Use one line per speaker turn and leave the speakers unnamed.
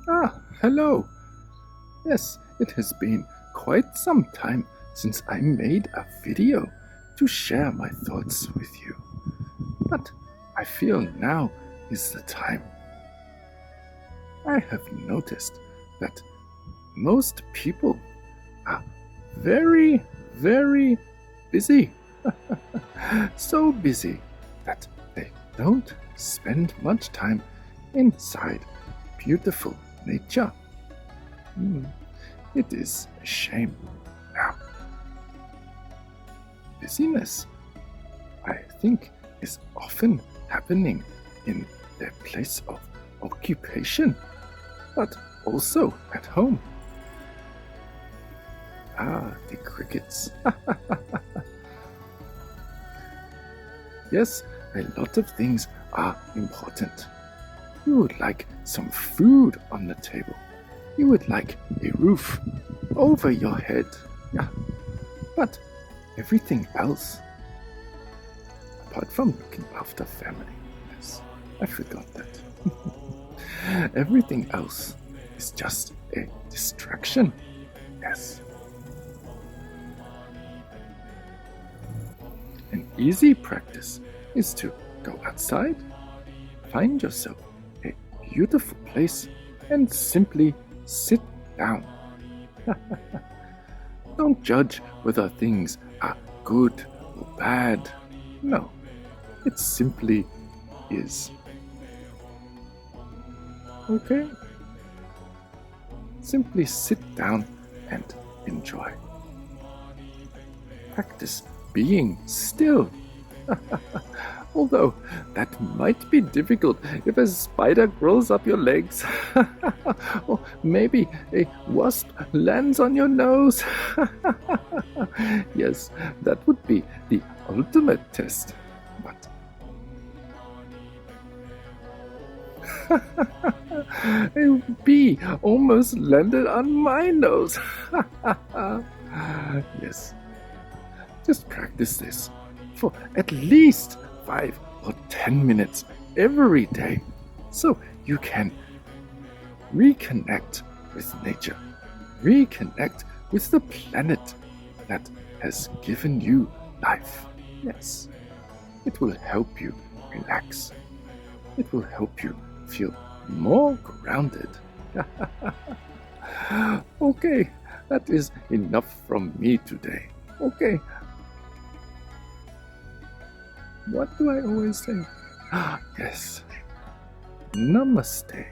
Hello. Yes, it has been quite some time since I made a video to share my thoughts with you. But I feel now is the time. I have noticed that most people are very, very busy. So busy that they don't spend much time inside beautiful nature. Hmm, It is a shame. Now, busyness, I think, is often happening in their place of occupation, but also at home. The crickets. Yes, a lot of things are important. You would like some food on the table. You would like a roof over your head. Yeah, but everything else, apart from looking after family, yes, I forgot that. Everything else is just a distraction. Yes. An easy practice is to go outside, find yourself a beautiful place, and simply sit down. Don't judge whether things are good or bad. No, it simply is. Okay? Simply sit down and enjoy. Practice being still. Although that might be difficult if a spider crawls up your legs, or maybe a wasp lands on your nose. Yes, that would be the ultimate test. But a bee almost landed on my nose. Yes, just practice this for at least 5 or 10 minutes every day so you can reconnect with nature, reconnect with the planet that has given you life. Yes, it will help you relax. It will help you feel more grounded. Okay, that is enough from me today. Okay, what do I always say? Yes, namaste.